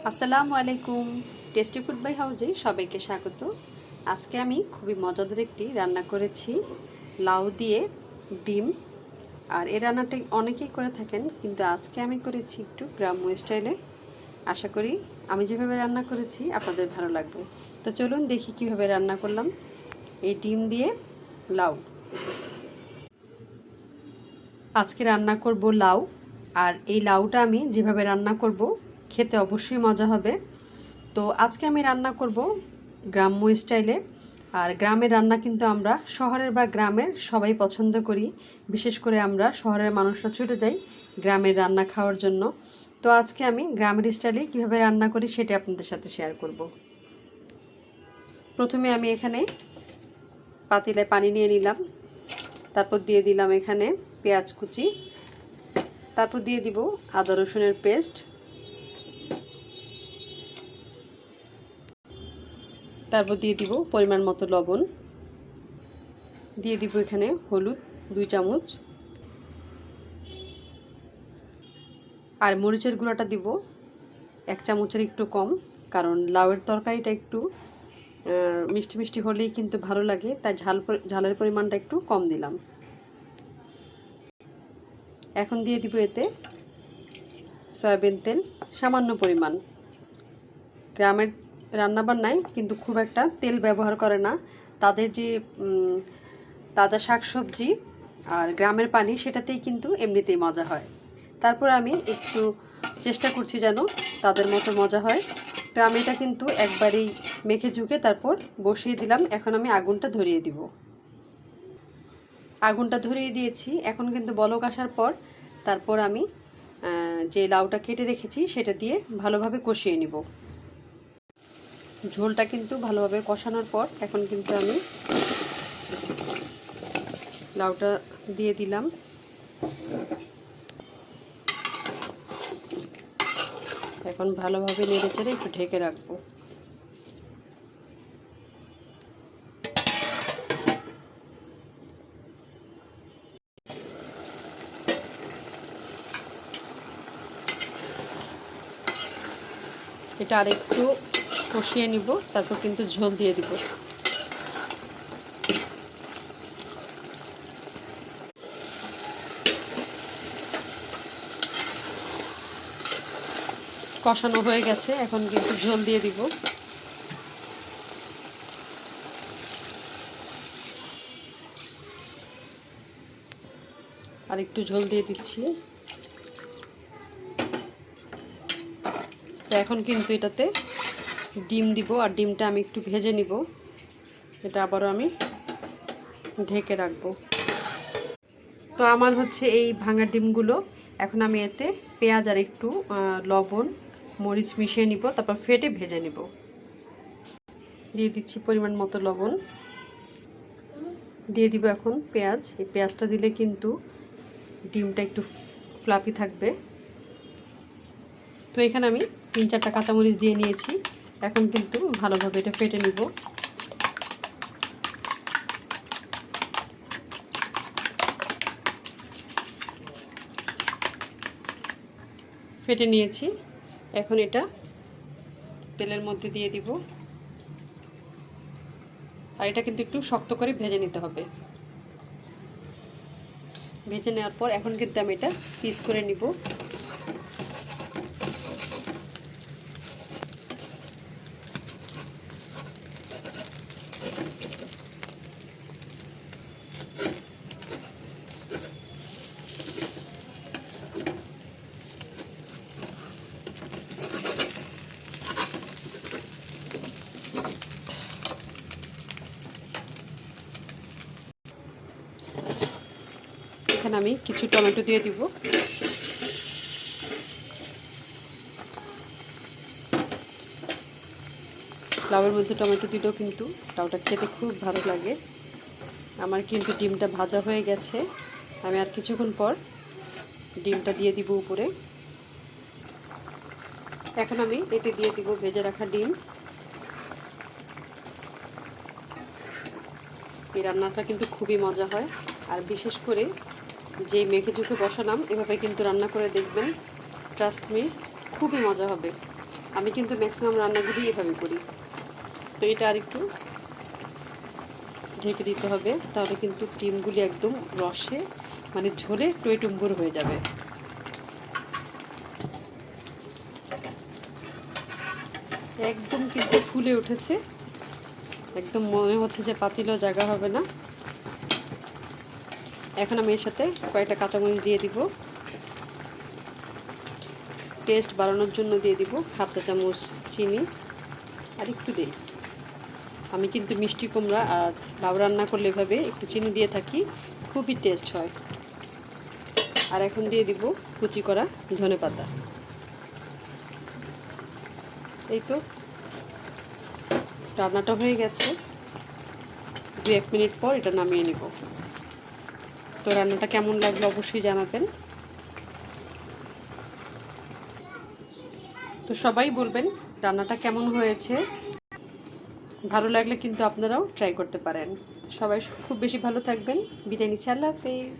আসসালামু আলাইকুম। Tasty food by হাউজে সবাইকে স্বাগত। আজকে আমি খুবই মজাদার একটি রান্না করেছি, লাউ দিয়ে ডিম। আর এই রান্নাটা অনেকেই করে থাকেন, কিন্তু আজকে আমি করেছি একটু গ্রাম্য স্টাইলে। আশা করি আমি যেভাবে রান্না করেছি আপনাদের ভালো লাগবে। তো চলুন দেখি কিভাবে রান্না করলাম এই ডিম দিয়ে লাউ। আজকে রান্না করব লাউ, আর এই লাউটা আমি যেভাবে রান্না করব খেতে অবশ্যই মজা হবে। তো আজকে আমি রান্না করব গ্রাম্য স্টাইলে। আর গ্রামের রান্না কিন্তু আমরা শহরের বা গ্রামের সবাই পছন্দ করি, বিশেষ করে আমরা শহরের মানুষরা ছুটে যাই গ্রামের রান্না খাওয়ার জন্য। তো আজকে আমি গ্রামের স্টাইলে কীভাবে রান্না করি সেটা আপনাদের সাথে শেয়ার করব। প্রথমে আমি এখানে পাতিলায় পানি নিয়ে নিলাম, তারপর দিয়ে দিলাম এখানে পেঁয়াজ কুচি, তারপর দিয়ে দিব আদা রসুনের পেস্ট, তারপর দিয়ে দিব পরিমাণ মতো লবণ, দিয়ে দিব এখানে হলুদ 2 চামচ, আর মরিচের গুঁড়াটা দিব 1 চামচের একটু কম, কারণ লাউয়ের তরকারিটা একটু মিষ্টি মিষ্টি হলেই কিন্তু ভালো লাগে, তাই ঝালের পরিমাণটা একটু কম দিলাম। এখন দিয়ে দিব এতে সয়াবিন তেল সামান্য পরিমাণ। গ্রামের রান্নাবান্নায় কিন্তু খুব একটা তেল ব্যবহার করে না, তাদের যে তাজা শাকসবজি আর গ্রামের পানি সেটাতেই কিন্তু এমনিতেই মজা হয়। তারপর আমি একটু চেষ্টা করছি যেন তাদের মতো মজা হয়। তো আমি এটা কিন্তু একবারেই মেখে ঝুঁকে তারপর বসিয়ে দিলাম। এখন আমি আগুনটা ধরিয়ে দিব। আগুনটা ধরিয়ে দিয়েছি। এখন কিন্তু বলক আসার পর তারপর আমি যে লাউটা কেটে রেখেছি সেটা দিয়ে ভালোভাবে কষিয়ে নিব। ঝোলটা কিন্তু ভালোভাবে কষানোর পর এখন কিন্তু আমি লাউটা দিয়ে দিলাম। এখন ভালোভাবে নেড়েচেড়ে একটু ঢেকে রাখবো। এটা আরেকটু কষিয়ে নিব, তারপর কিন্তু ঝোল দিয়ে দিব। কষানো হয়ে গেছে, এখন কিন্তু ঝোল দিয়ে দিব। আর একটু ঝোল দিয়ে দিচ্ছি। তো এখন কিন্তু এটাতে ডিম দিব, আর ডিমটা আমি একটু ভেজে নিব। এটা আবারও আমি ঢেকে রাখবো। তো আমার হচ্ছে এই ভাঙা ডিমগুলো এখন আমি এতে পেঁয়াজ আর একটু লবণ মরিচ মিশিয়ে নিব, তারপর ফেটে ভেজে নিব। দিয়ে দিচ্ছি পরিমাণ মতো লবণ, দিয়ে দিব এখন পেঁয়াজ। এই পেঁয়াজটা দিলে কিন্তু ডিমটা একটু ফ্লাফি থাকবে। তো এখানে আমি 3-4টা কাঁচামরিচ দিয়ে নিয়েছি। এখন কিন্তু ভালোভাবে এটা ফেটে নিব। ফেটে নিয়েছি, এখন এটা তেলের মধ্যে দিয়ে দিব। আর এটা কিন্তু একটু শক্ত করে ভেজে নিতে হবে। ভেজে নেওয়ার পর এখন কিন্তু আমি এটা পিস করে নিব। এখানে আমি কিছু টমেটো দিয়ে দিব। লাউয়ের মধ্যে টমেটো দিলেও কিন্তু লাউটা খেতে খুব ভালো লাগে। আমার কিন্তু ডিমটা ভাজা হয়ে গেছে, আমি আর কিছুক্ষণ পর ডিমটা দিয়ে দিব উপরে। এখন আমি এতে দিয়ে দিব ভেজে রাখা ডিম। এই রান্নাটা কিন্তু খুবই মজা হয়, আর বিশেষ করে যে মেখে ঝুঁকে বসালাম এভাবে কিন্তু রান্না করে দেখবেন, ট্রাস্ট মি খুবই মজা হবে। আমি কিন্তু ম্যাক্সিমাম রান্নাগুলি এভাবে করি। তো এটা আর একটু ঢেকে দিতে হবে, তাহলে কিন্তু ডিমগুলি একদম রসে মানে ঝোলে টইটুম্বুর হয়ে যাবে। একদম কিন্তু ফুলে উঠেছে, একদম মনে হচ্ছে যে পাতিলেও জায়গা হবে না। এখন আমি এর সাথে কয়েকটা কাঁচামরিচ দিয়ে দিব, টেস্ট বাড়ানোর জন্য দিয়ে দিব হাফ চা চামচ চিনি, আর একটু দিই। আমি কিন্তু মিষ্টি কুমড়া আর লাউ রান্না করলে এভাবে একটু চিনি দিয়ে থাকি, খুবই টেস্ট হয়। আর এখন দিয়ে দিব কুচি করা ধনেপাতা। এই তো রান্নাটা হয়ে গেছে, 2-1 মিনিট পর এটা নামিয়ে নিব। তো রান্নাটা কেমন লাগলো অবশ্যই জানাবেন। তো সবাই বলবেন রান্নাটা কেমন হয়েছে, ভালো লাগলে কিন্তু আপনারাও ট্রাই করতে পারেন। সবাই খুব বেশি ভালো থাকবেন, বিদায় নিচ্ছি, আল্লাহ হাফেজ।